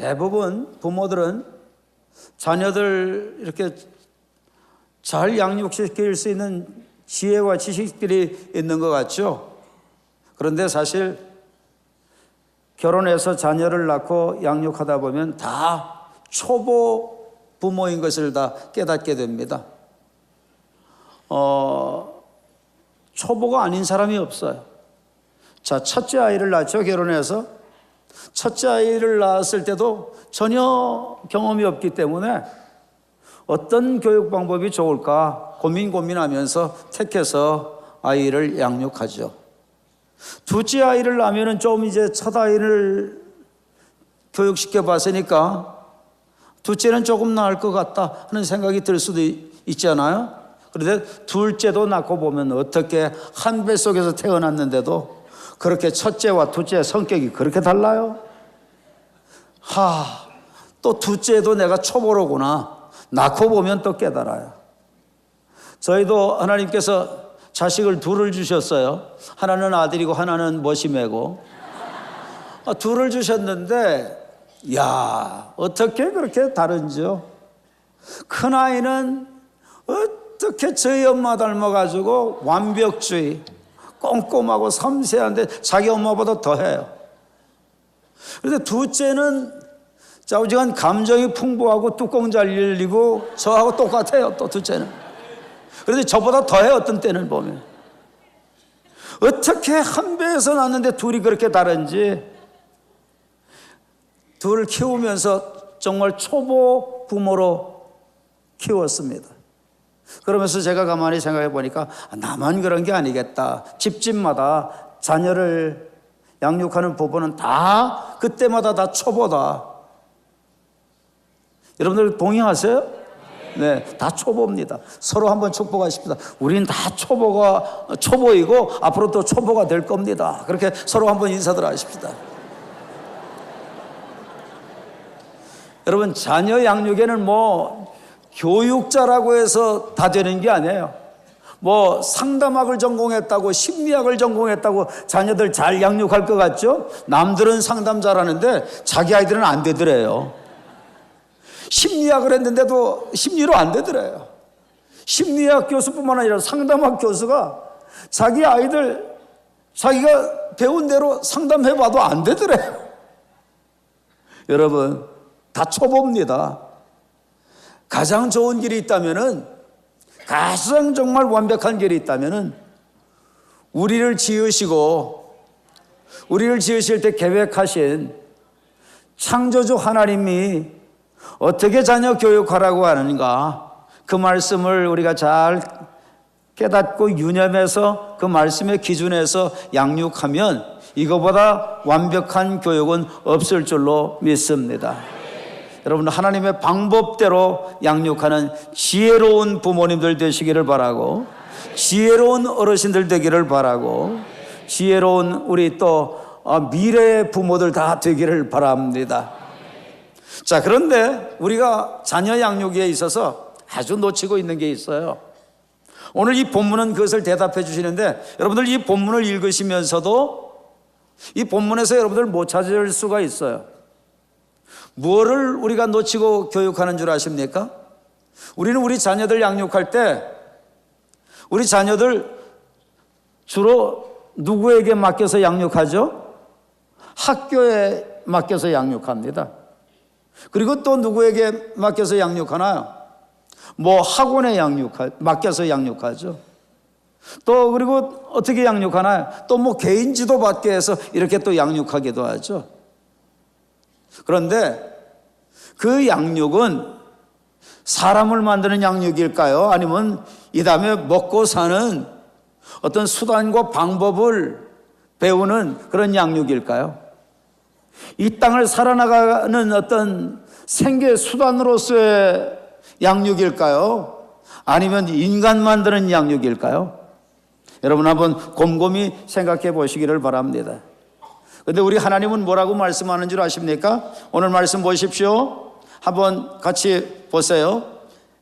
대부분 부모들은 자녀들 이렇게 잘 양육시킬 수 있는 지혜와 지식들이 있는 것 같죠? 그런데 사실 결혼해서 자녀를 낳고 양육하다 보면 다 초보 부모인 것을 다 깨닫게 됩니다. 초보가 아닌 사람이 없어요. 자, 첫째 아이를 낳죠, 결혼해서. 첫째 아이를 낳았을 때도 전혀 경험이 없기 때문에 어떤 교육 방법이 좋을까 고민하면서 택해서 아이를 양육하죠. 둘째 아이를 낳으면 좀 이제 첫 아이를 교육시켜 봤으니까 둘째는 조금 나을 것 같다 하는 생각이 들 수도 있잖아요. 그런데 둘째도 낳고 보면 어떻게 한 뱃속에서 태어났는데도 그렇게 첫째와 둘째 성격이 그렇게 달라요? 또 둘째도 내가 초보로구나. 낳고 보면 또 깨달아요. 저희도 하나님께서 자식을 둘을 주셨어요. 하나는 아들이고 하나는 머시매고. 둘을 주셨는데 야, 어떻게 그렇게 다른지요? 큰아이는 어떻게 저희 엄마 닮아가지고 완벽주의, 꼼꼼하고 섬세한데 자기 엄마보다 더해요. 그런데 둘째는 좌우지간 감정이 풍부하고 뚜껑 잘 열리고 저하고 똑같아요. 또 둘째는. 그런데 저보다 더해요. 어떤 때는 보면. 어떻게 한 배에서 낳는데 둘이 그렇게 다른지. 둘을 키우면서 정말 초보 부모로 키웠습니다. 그러면서 제가 가만히 생각해 보니까 나만 그런 게 아니겠다. 집집마다 자녀를 양육하는 부부는 다 그때마다 다 초보다. 여러분들 동의하세요? 네, 다 초보입니다. 서로 한번 축복하십시다. 우리는 다 초보이고 앞으로 또 초보가 될 겁니다. 그렇게 서로 한번 인사들 하십시다. 여러분, 자녀 양육에는 교육자라고 해서 다 되는 게 아니에요. 상담학을 전공했다고 심리학을 전공했다고 자녀들 잘 양육할 것 같죠? 남들은 상담 잘하는데 자기 아이들은 안 되더래요. 심리학을 했는데도 심리로 안 되더래요. 심리학 교수뿐만 아니라 상담학 교수가 자기 아이들 자기가 배운 대로 상담해봐도 안 되더래요. 여러분, 다 초보입니다. 가장 좋은 길이 있다면은, 가장 정말 완벽한 길이 있다면은 우리를 지으실 때 계획하신 창조주 하나님이 어떻게 자녀 교육하라고 하는가, 그 말씀을 우리가 잘 깨닫고 유념해서 그 말씀의 기준에서 양육하면 이거보다 완벽한 교육은 없을 줄로 믿습니다. 여러분, 하나님의 방법대로 양육하는 지혜로운 부모님들 되시기를 바라고, 지혜로운 어르신들 되기를 바라고, 지혜로운 우리 또 미래의 부모들 다 되기를 바랍니다. 자, 그런데 우리가 자녀 양육에 있어서 아주 놓치고 있는 게 있어요. 오늘 이 본문은 그것을 대답해 주시는데, 여러분들 이 본문을 읽으시면서도 이 본문에서 여러분들 못 찾을 수가 있어요. 무엇을 우리가 놓치고 교육하는 줄 아십니까? 우리는 우리 자녀들 양육할 때 우리 자녀들 주로 누구에게 맡겨서 양육하죠? 학교에 맡겨서 양육합니다. 그리고 또 누구에게 맡겨서 양육하나요? 학원에 맡겨서 양육하죠. 또 그리고 어떻게 양육하나요? 또 개인 지도 받게 해서 이렇게 또 양육하기도 하죠. 그런데 그 양육은 사람을 만드는 양육일까요? 아니면 이 다음에 먹고 사는 어떤 수단과 방법을 배우는 그런 양육일까요? 이 땅을 살아나가는 어떤 생계 수단으로서의 양육일까요? 아니면 인간 만드는 양육일까요? 여러분 한번 곰곰이 생각해 보시기를 바랍니다. 그런데 우리 하나님은 뭐라고 말씀하는 줄 아십니까? 오늘 말씀 보십시오. 한번 같이 보세요.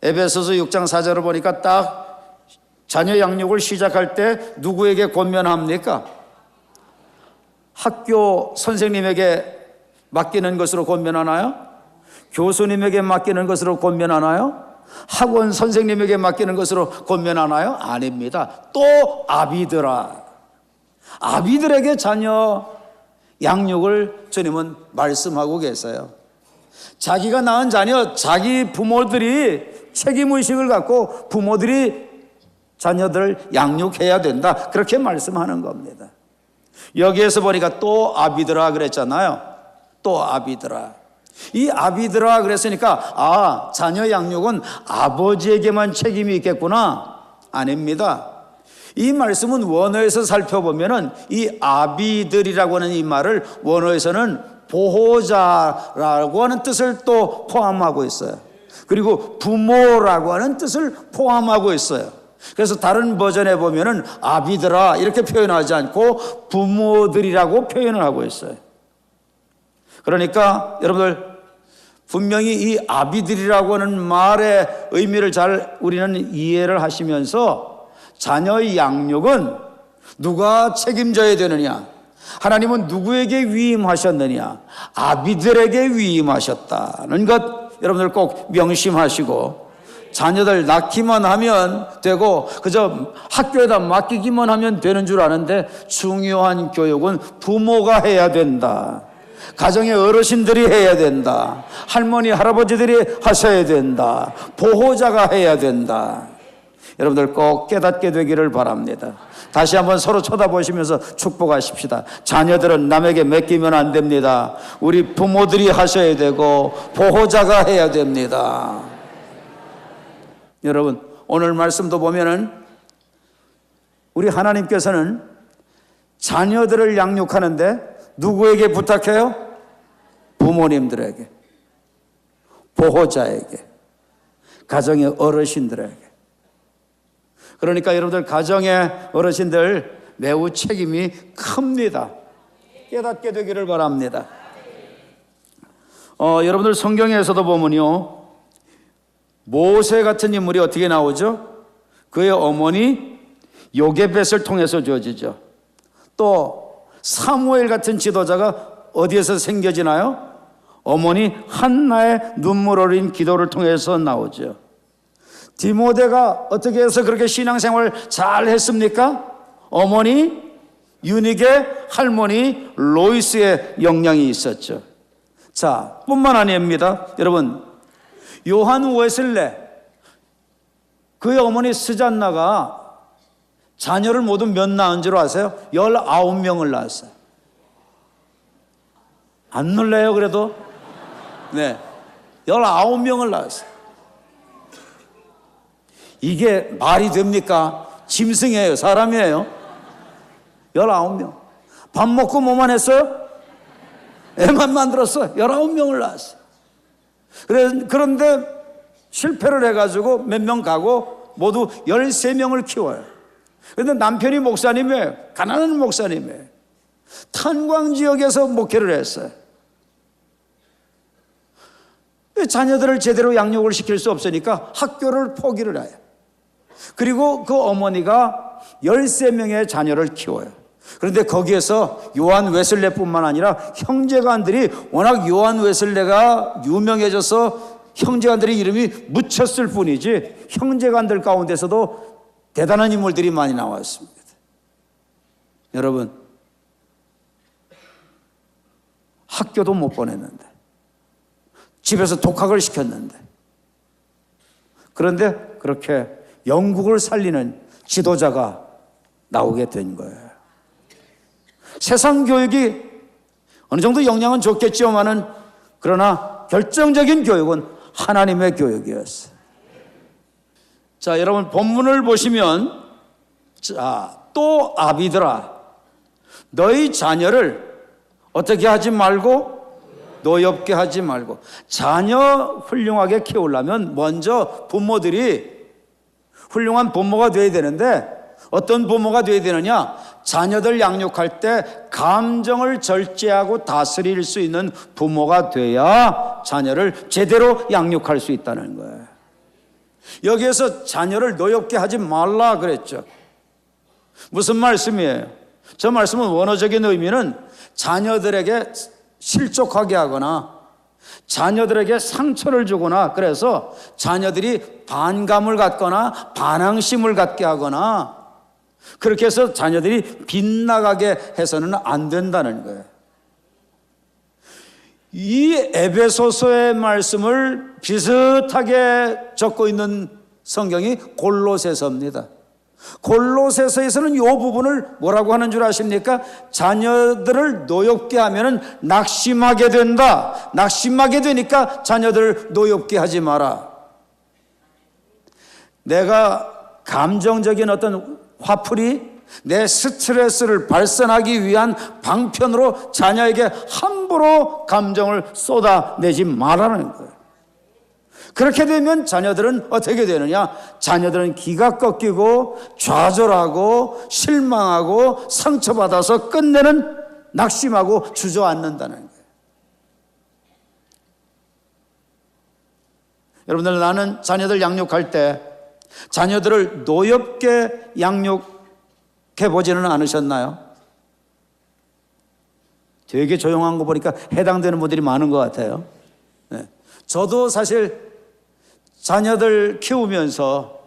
에베소서 6장 4절을 보니까 딱 자녀 양육을 시작할 때 누구에게 권면합니까? 학교 선생님에게 맡기는 것으로 권면하나요? 교수님에게 맡기는 것으로 권면하나요? 학원 선생님에게 맡기는 것으로 권면하나요? 아닙니다. 또 아비들아, 아비들에게 자녀 양육을 주님은 말씀하고 계세요. 자기가 낳은 자녀, 자기 부모들이 책임의식을 갖고 부모들이 자녀들을 양육해야 된다, 그렇게 말씀하는 겁니다. 여기에서 보니까 또 아비들아 그랬잖아요. 또 아비들아. 이 아비들아 그랬으니까 자녀 양육은 아버지에게만 책임이 있겠구나. 아닙니다. 이 말씀은 원어에서 살펴보면은 이 아비들이라고 하는 이 말을 원어에서는 보호자라고 하는 뜻을 또 포함하고 있어요. 그리고 부모라고 하는 뜻을 포함하고 있어요. 그래서 다른 버전에 보면은 아비들아 이렇게 표현하지 않고 부모들이라고 표현을 하고 있어요. 그러니까 여러분들 분명히 이 아비들이라고 하는 말의 의미를 잘 우리는 이해를 하시면서 자녀의 양육은 누가 책임져야 되느냐? 하나님은 누구에게 위임하셨느냐? 아비들에게 위임하셨다는 것 여러분들 꼭 명심하시고, 자녀들 낳기만 하면 되고 그저 학교에다 맡기기만 하면 되는 줄 아는데 중요한 교육은 부모가 해야 된다. 가정의 어르신들이 해야 된다. 할머니 할아버지들이 하셔야 된다. 보호자가 해야 된다. 여러분들 꼭 깨닫게 되기를 바랍니다. 다시 한번 서로 쳐다보시면서 축복하십시다. 자녀들은 남에게 맡기면 안 됩니다. 우리 부모들이 하셔야 되고 보호자가 해야 됩니다. 여러분 오늘 말씀도 보면은 우리 하나님께서는 자녀들을 양육하는데 누구에게 부탁해요? 부모님들에게, 보호자에게, 가정의 어르신들에게. 그러니까 여러분들 가정의 어르신들 매우 책임이 큽니다. 깨닫게 되기를 바랍니다. 여러분들 성경에서도 보면요, 모세 같은 인물이 어떻게 나오죠? 그의 어머니 요게벳을 통해서 주어지죠. 또 사무엘 같은 지도자가 어디에서 생겨지나요? 어머니 한나의 눈물 어린 기도를 통해서 나오죠. 디모데가 어떻게 해서 그렇게 신앙생활을 잘 했습니까? 어머니 유닉의 할머니 로이스의 영향이 있었죠. 자, 뿐만 아닙니다. 여러분, 요한 웨슬레, 그의 어머니 스잔나가 자녀를 모두 몇 낳은 줄 아세요? 19명을 낳았어요. 안 놀래요 그래도? 네, 19명을 낳았어요. 이게 말이 됩니까? 짐승이에요? 사람이에요? 19명. 밥 먹고 뭐만 했어요? 애만 만들었어. 19명을 낳았어요. 그런데 실패를 해가지고 몇 명 가고 모두 13명을 키워요. 그런데 남편이 목사님이에요. 가난한 목사님이에요. 탄광 지역에서 목회를 했어요. 자녀들을 제대로 양육을 시킬 수 없으니까 학교를 포기를 해요. 그리고 그 어머니가 13명의 자녀를 키워요. 그런데 거기에서 요한 웨슬레뿐만 아니라 형제간들이 워낙 요한 웨슬레가 유명해져서 형제간들의 이름이 묻혔을 뿐이지 형제간들 가운데서도 대단한 인물들이 많이 나왔습니다. 여러분, 학교도 못 보냈는데, 집에서 독학을 시켰는데, 그런데 그렇게 영국을 살리는 지도자가 나오게 된 거예요. 세상 교육이 어느 정도 영향은 좋겠지만은, 그러나 결정적인 교육은 하나님의 교육이었어요. 자, 여러분 본문을 보시면, 자, 또 아비들아, 너희 자녀를 어떻게 하지 말고, 노엽게 하지 말고. 자녀 훌륭하게 키우려면 먼저 부모들이 훌륭한 부모가 돼야 되는데, 어떤 부모가 돼야 되느냐? 자녀들 양육할 때 감정을 절제하고 다스릴 수 있는 부모가 돼야 자녀를 제대로 양육할 수 있다는 거예요. 여기에서 자녀를 노엽게 하지 말라 그랬죠. 무슨 말씀이에요? 저 말씀은 원어적인 의미는 자녀들에게 실족하게 하거나 자녀들에게 상처를 주거나, 그래서 자녀들이 반감을 갖거나 반항심을 갖게 하거나 그렇게 해서 자녀들이 빗나가게 해서는 안 된다는 거예요. 이 에베소서의 말씀을 비슷하게 적고 있는 성경이 골로새서입니다. 골로새서에서는 이 부분을 뭐라고 하는 줄 아십니까? 자녀들을 노엽게 하면은 낙심하게 된다. 낙심하게 되니까 자녀들을 노엽게 하지 마라. 내가 감정적인 어떤 화풀이, 내 스트레스를 발산하기 위한 방편으로 자녀에게 함부로 감정을 쏟아내지 말라는 거예요. 그렇게 되면 자녀들은 어떻게 되느냐? 자녀들은 기가 꺾이고 좌절하고 실망하고 상처받아서 끝내는, 낙심하고 주저앉는다는 거예요. 여러분들, 나는 자녀들 양육할 때 자녀들을 노엽게 양육해 보지는 않으셨나요? 되게 조용한 거 보니까 해당되는 분들이 많은 것 같아요. 네. 저도 사실 자녀들 키우면서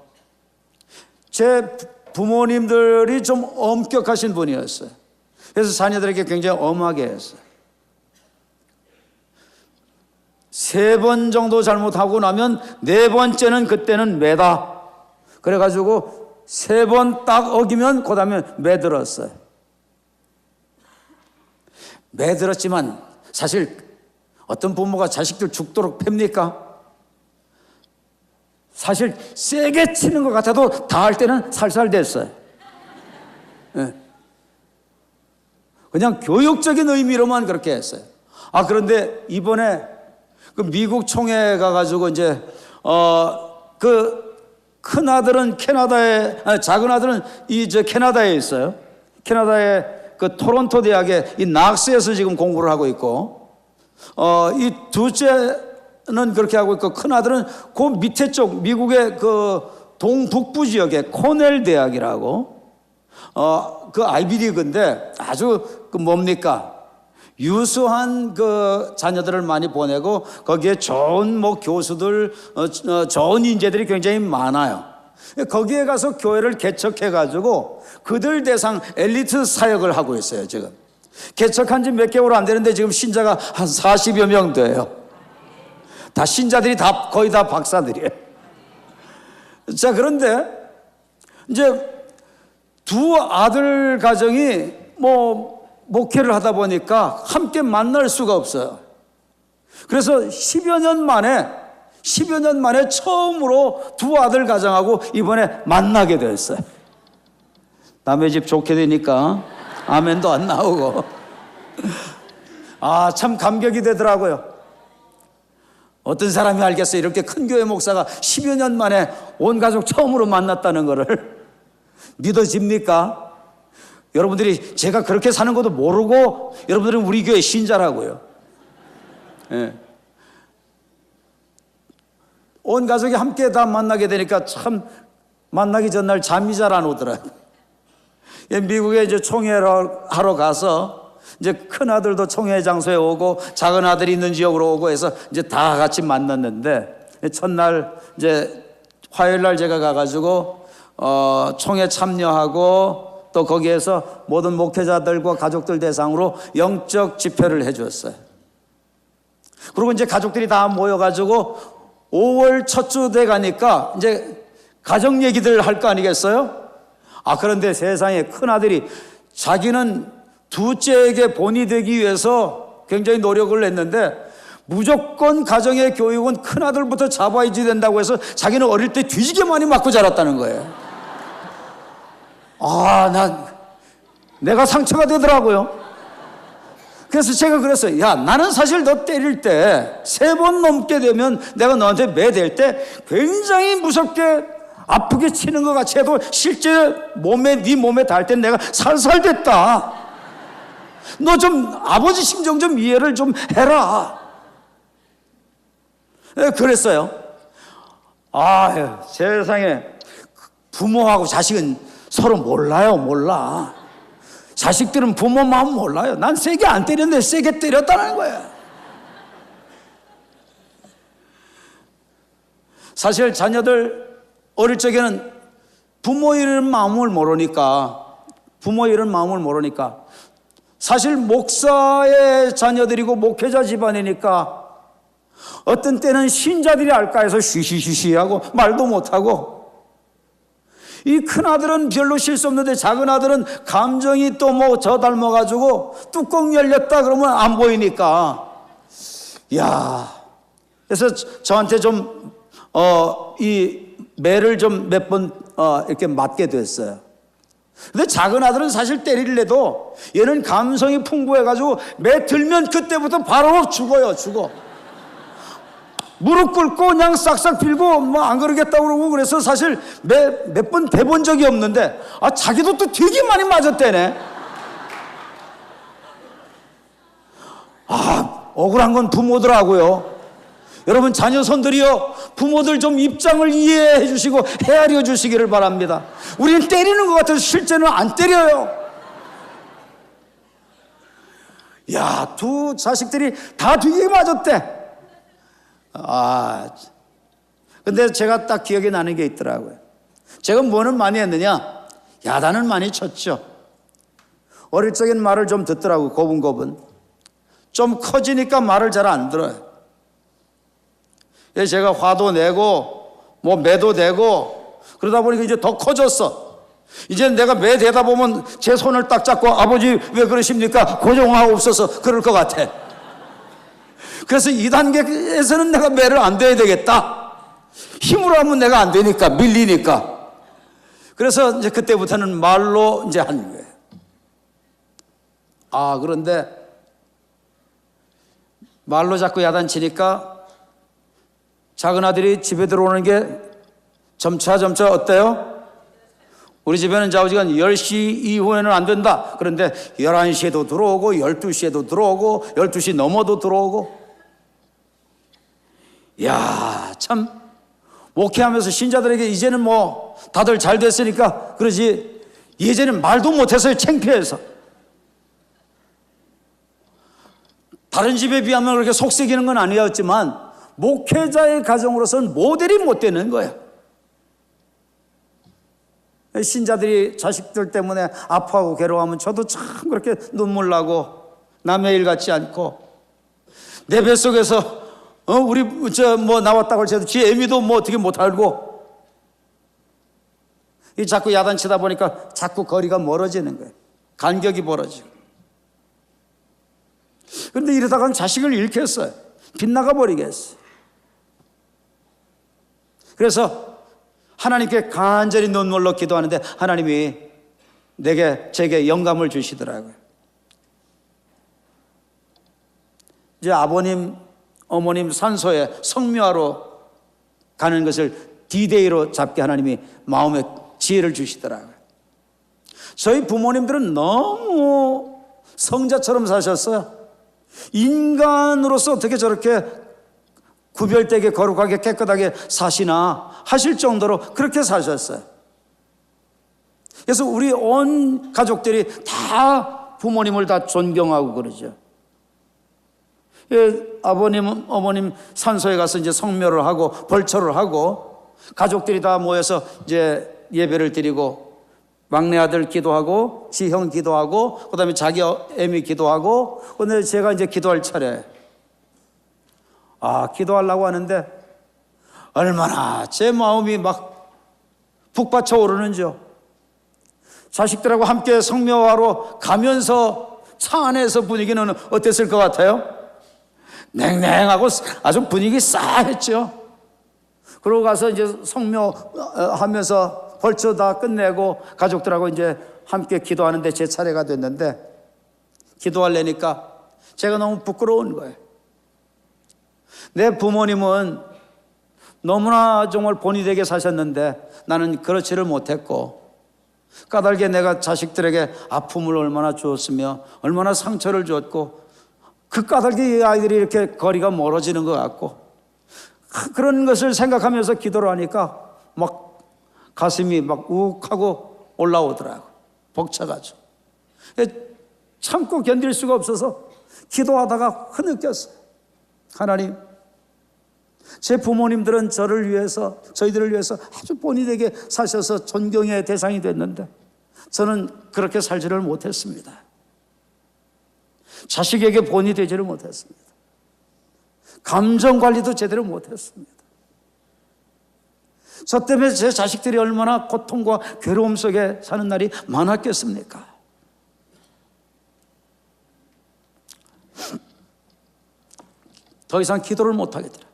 제 부모님들이 좀 엄격하신 분이었어요. 그래서 자녀들에게 굉장히 엄하게 했어요. 3번 정도 잘못하고 나면 4번째는 그때는 매다. 그래가지고 3번 딱 어기면 그 다음에 매들었어요. 매들었지만 사실 어떤 부모가 자식들 죽도록 팹니까? 사실 세게 치는 것 같아도 다 할 때는 살살 됐어요. 네. 그냥 교육적인 의미로만 그렇게 했어요. 그런데 이번에 그 미국 총회 가가지고 이제 그 큰 아들은 캐나다에, 작은 아들은 캐나다에 있어요. 캐나다의 그 토론토 대학의 이 낙스에서 지금 공부를 하고 있고, 이 둘째는 그렇게 하고 있고, 큰 아들은 그 밑에 쪽 미국의 그 동북부 지역의 코넬 대학이라고, 그 아이비리그인데 아주 그 뭡니까? 유수한 그 자녀들을 많이 보내고 거기에 좋은 뭐 교수들, 좋은 인재들이 굉장히 많아요. 거기에 가서 교회를 개척해 가지고 그들 대상 엘리트 사역을 하고 있어요. 지금 개척한 지 몇 개월 안 되는데 지금 신자가 한 40여 명 돼요. 다 신자들이 다 거의 다 박사들이에요. 자, 그런데 이제 두 아들 가정이 뭐 목회를 하다 보니까 함께 만날 수가 없어요. 그래서 10여 년 만에 처음으로 두 아들 가정하고 이번에 만나게 됐어요. 남의 집 좋게 되니까 아멘도 안 나오고. 참 감격이 되더라고요. 어떤 사람이 알겠어요? 이렇게 큰 교회 목사가 10여 년 만에 온 가족 처음으로 만났다는 거를. 믿어집니까? 여러분들이 제가 그렇게 사는 것도 모르고 여러분들은 우리 교회 신자라고요. 예. 온 가족이 함께 다 만나게 되니까 참 만나기 전날 잠이 잘 안 오더라고요. 미국에 이제 총회를 하러 가서 이제 큰 아들도 총회 장소에 오고 작은 아들이 있는 지역으로 오고 해서 이제 다 같이 만났는데, 첫날 이제 화요일 날 제가 가가지고 총회 참여하고 또 거기에서 모든 목회자들과 가족들 대상으로 영적 집회를 해주었어요. 그리고 이제 가족들이 다 모여가지고 5월 첫 주 돼 가니까 이제 가정 얘기들 할 거 아니겠어요? 그런데 세상에 큰아들이 자기는 둘째에게 본이 되기 위해서 굉장히 노력을 했는데 무조건 가정의 교육은 큰아들부터 잡아야지 된다고 해서 자기는 어릴 때 뒤지게 많이 맞고 자랐다는 거예요. 내가 상처가 되더라고요. 그래서 제가 그랬어요. 야, 나는 사실 너 때릴 때 3번 넘게 되면 내가 너한테 매댈 때 굉장히 무섭게 아프게 치는 것 같이 해도 실제 네 몸에 닿을 땐 내가 살살 됐다. 너 좀 아버지 심정 좀 이해를 좀 해라. 그랬어요. 세상에 부모하고 자식은 서로 몰라. 자식들은 부모 마음 몰라요. 난 세게 안 때렸는데 세게 때렸다는 거예요. 사실 자녀들 어릴 적에는 부모 이런 마음을 모르니까 사실 목사의 자녀들이고 목회자 집안이니까 어떤 때는 신자들이 알까 해서 쉬쉬쉬쉬하고 말도 못하고, 이 큰아들은 별로 실수 없는데 작은 아들은 감정이 또 뭐 저 닮아가지고 뚜껑 열렸다 그러면 안 보이니까, 그래서 저한테 좀 이 매를 좀 몇 번 이렇게 맞게 됐어요. 근데 작은 아들은 사실 때리려도 얘는 감성이 풍부해가지고 매 들면 그때부터 바로 죽어요. 무릎 꿇고 그냥 싹싹 빌고 뭐 안 그러겠다고 그러고, 그래서 사실 몇 번 대본 적이 없는데 자기도 또 되게 많이 맞았대네. 억울한 건 부모더라고요. 여러분, 자녀 손들이요, 부모들 좀 입장을 이해해 주시고 헤아려 주시기를 바랍니다. 우리는 때리는 것 같아서 실제는 안 때려요. 두 자식들이 다 되게 맞았대. 근데 제가 딱 기억이 나는 게 있더라고요. 제가 뭐는 많이 했느냐? 야단은 많이 쳤죠. 어릴 적엔 말을 좀 듣더라고요. 고분고분. 좀 커지니까 말을 잘 안 들어요. 제가 화도 내고 뭐 매도 되고 그러다 보니까 이제 더 커졌어. 이제 내가 매 대다 보면 제 손을 딱 잡고 아버지 왜 그러십니까? 고정하옵소서 그럴 것 같아. 그래서 이 단계에서는 내가 매를 안 대야 되겠다. 힘으로 하면 내가 안 되니까, 밀리니까. 그래서 이제 그때부터는 말로 이제 한 거예요. 그런데 말로 자꾸 야단치니까 작은 아들이 집에 들어오는 게 점차 어때요? 우리 집에는 이제 아버지가 10시 이후에는 안 된다. 그런데 11시에도 들어오고 12시에도 들어오고 12시 넘어도 들어오고. 참 목회하면서 신자들에게 이제는 뭐 다들 잘 됐으니까 그러지, 예전엔 말도 못해서 창피해서 다른 집에 비하면 그렇게 속썩이는 건 아니었지만 목회자의 가정으로서는 모델이 못 되는 거예요. 신자들이 자식들 때문에 아파하고 괴로워하면 저도 참 그렇게 눈물 나고 남의 일 같지 않고, 내 뱃속에서 우리 뭐 나왔다고 해도 지 애미도 뭐 어떻게 못 알고, 이 자꾸 야단치다 보니까 자꾸 거리가 멀어지는 거예요. 간격이 벌어지고. 그런데 이러다가는 자식을 잃겠어요. 빗나가 버리겠어요. 그래서 하나님께 간절히 눈물로 기도하는데 하나님이 제게 영감을 주시더라고요. 이제 아버님, 어머님 산소에 성묘하러 가는 것을 D-Day로 잡게 하나님이 마음에 지혜를 주시더라고요. 저희 부모님들은 너무 성자처럼 사셨어요. 인간으로서 어떻게 저렇게 구별되게 거룩하게 깨끗하게 사시나 하실 정도로 그렇게 사셨어요. 그래서 우리 온 가족들이 다 부모님을 다 존경하고 그러죠. 아버님, 어머님 산소에 가서 이제 성묘를 하고 벌초를 하고 가족들이 다 모여서 이제 예배를 드리고, 막내 아들 기도하고 지형 기도하고 그다음에 자기 애미 기도하고, 근데 제가 이제 기도할 차례. 기도하려고 하는데 얼마나 제 마음이 막 북받쳐 오르는지요. 자식들하고 함께 성묘하러 가면서 차 안에서 분위기는 어땠을 것 같아요? 냉랭하고 아주 분위기 싸했죠. 그러고 가서 이제 성묘하면서 벌초 다 끝내고 가족들하고 이제 함께 기도하는데 제 차례가 됐는데, 기도하려니까 제가 너무 부끄러운 거예요. 내 부모님은 너무나 정말 본이 되게 사셨는데 나는 그렇지를 못했고, 까닭에 내가 자식들에게 아픔을 얼마나 주었으며 얼마나 상처를 줬고, 그 까닭에 이 아이들이 이렇게 거리가 멀어지는 것 같고, 그런 것을 생각하면서 기도를 하니까 막 가슴이 막 욱하고 올라오더라고. 벅차가지고. 참고 견딜 수가 없어서 기도하다가 흐느꼈어요. 하나님, 제 부모님들은 저희들을 위해서 아주 본의 되게 사셔서 존경의 대상이 됐는데 저는 그렇게 살지를 못했습니다. 자식에게 본이 되지를 못했습니다. 감정관리도 제대로 못했습니다. 저 때문에 제 자식들이 얼마나 고통과 괴로움 속에 사는 날이 많았겠습니까? 더 이상 기도를 못하겠더라.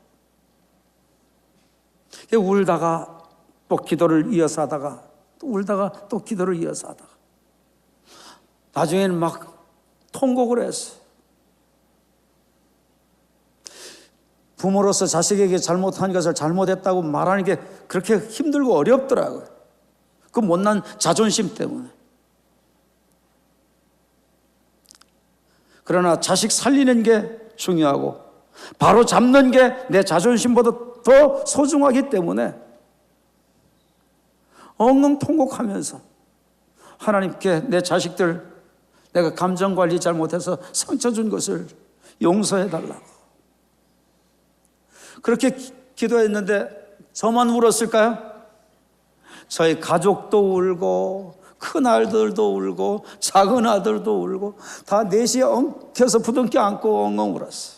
울다가 또 기도를 이어서 하다가 또 울다가 또 기도를 이어서 하다가 나중에는 막 통곡을 했어요. 부모로서 자식에게 잘못한 것을 잘못했다고 말하는 게 그렇게 힘들고 어렵더라고요. 그 못난 자존심 때문에. 그러나 자식 살리는 게 중요하고 바로 잡는 게 내 자존심보다 더 소중하기 때문에 엉엉 통곡하면서 하나님께 내 자식들 내가 감정관리 잘못해서 상처 준 것을 용서해달라고 그렇게 기도했는데 저만 울었을까요? 저희 가족도 울고 큰 아들도 울고 작은 아들도 울고 다 넷이 엉켜서 부둥켜 안고 엉엉 울었어요.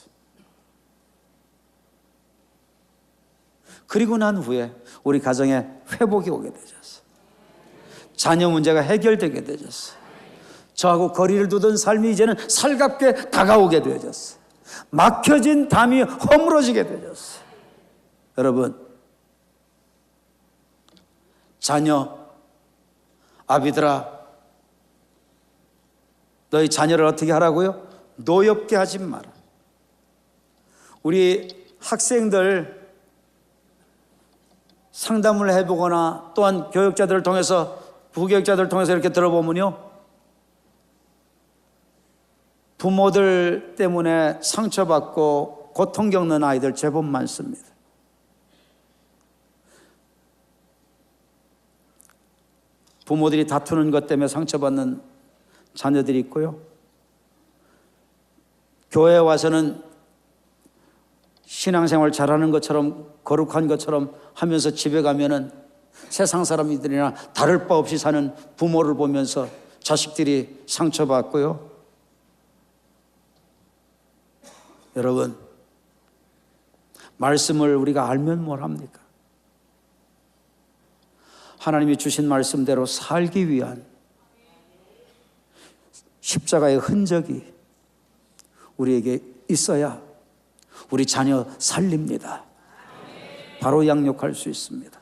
그리고 난 후에 우리 가정에 회복이 오게 되었어요. 자녀 문제가 해결되게 되었어요. 저하고 거리를 두던 삶이 이제는 살갑게 다가오게 되어졌어요. 막혀진 담이 허물어지게 되었어요. 여러분, 자녀, 아비들아, 너희 자녀를 어떻게 하라고요? 노엽게 하지 마라. 우리 학생들 상담을 해보거나 또한 교육자들을 통해서 부교육자들을 통해서 이렇게 들어보면요, 부모들 때문에 상처받고 고통 겪는 아이들 제법 많습니다. 부모들이 다투는 것 때문에 상처받는 자녀들이 있고요, 교회에 와서는 신앙생활 잘하는 것처럼 거룩한 것처럼 하면서 집에 가면은 세상 사람들이나 다를 바 없이 사는 부모를 보면서 자식들이 상처받고요. 여러분, 말씀을 우리가 알면 뭘 합니까? 하나님이 주신 말씀대로 살기 위한 십자가의 흔적이 우리에게 있어야 우리 자녀 살립니다. 바로 양육할 수 있습니다.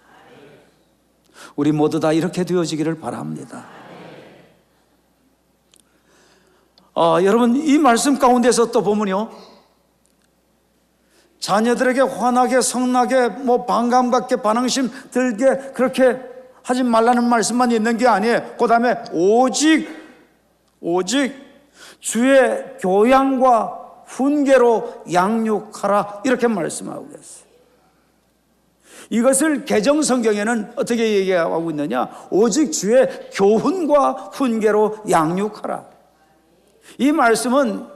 우리 모두 다 이렇게 되어지기를 바랍니다. 여러분, 이 말씀 가운데서 또 보면요, 자녀들에게 환하게 성나게 반감 갖게 반항심 들게 그렇게 하지 말라는 말씀만 있는 게 아니에요. 그 다음에 오직 주의 교양과 훈계로 양육하라, 이렇게 말씀하고 계세요. 이것을 개정 성경에는 어떻게 얘기하고 있느냐? 오직 주의 교훈과 훈계로 양육하라. 이 말씀은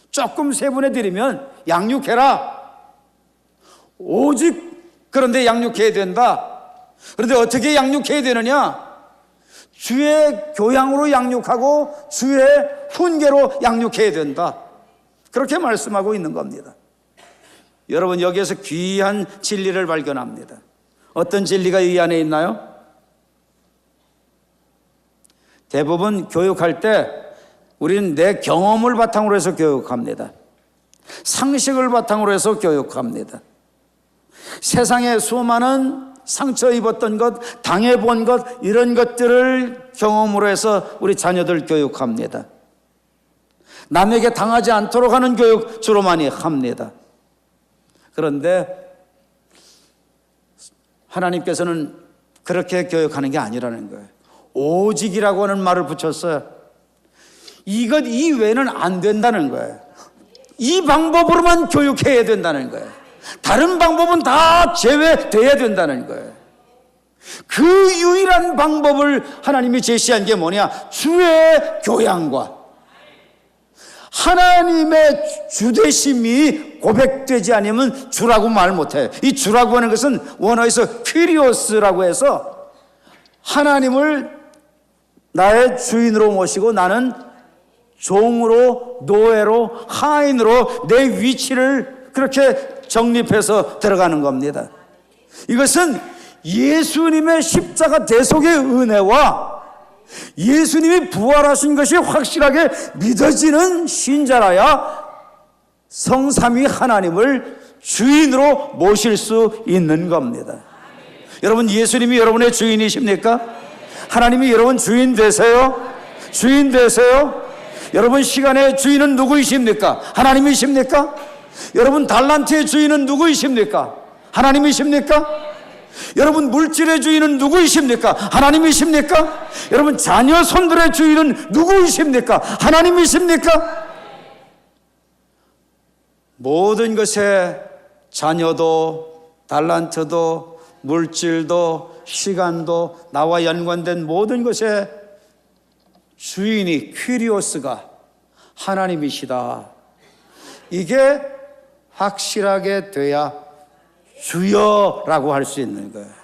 조금 세분해 드리면 양육해라, 오직 그런데 양육해야 된다. 그런데 어떻게 양육해야 되느냐? 주의 교양으로 양육하고 주의 훈계로 양육해야 된다. 그렇게 말씀하고 있는 겁니다. 여러분, 여기에서 귀한 진리를 발견합니다. 어떤 진리가 이 안에 있나요? 대부분 교육할 때 우리는 내 경험을 바탕으로 해서 교육합니다. 상식을 바탕으로 해서 교육합니다. 세상에 수많은 상처 입었던 것, 당해본 것, 이런 것들을 경험으로 해서 우리 자녀들 교육합니다. 남에게 당하지 않도록 하는 교육 주로 많이 합니다. 그런데 하나님께서는 그렇게 교육하는 게 아니라는 거예요. 오직이라고 하는 말을 붙였어요. 이것 이외에는 안 된다는 거예요. 이 방법으로만 교육해야 된다는 거예요. 다른 방법은 다 제외돼야 된다는 거예요. 그 유일한 방법을 하나님이 제시한 게 뭐냐? 주의 교양과 하나님의 주되심이 고백되지 않으면 주라고 말 못해요. 이 주라고 하는 것은 원어에서 퀴리오스라고 해서 하나님을 나의 주인으로 모시고 나는 종으로, 노예로, 하인으로 내 위치를 그렇게 정립해서 들어가는 겁니다. 이것은 예수님의 십자가 대속의 은혜와 예수님이 부활하신 것이 확실하게 믿어지는 신자라야 성삼위 하나님을 주인으로 모실 수 있는 겁니다. 여러분, 예수님이 여러분의 주인이십니까? 하나님이 여러분 주인 되세요? 주인 되세요? 여러분 시간의 주인은 누구이십니까? 하나님이십니까? 여러분 달란트의 주인은 누구이십니까? 하나님이십니까? 여러분 물질의 주인은 누구이십니까? 하나님이십니까? 여러분 자녀 손들의 주인은 누구이십니까? 하나님이십니까? 모든 것에 자녀도 달란트도 물질도 시간도 나와 연관된 모든 것에 주인이 퀴리오스가 하나님이시다. 이게 확실하게 돼야 주여라고 할 수 있는 거예요.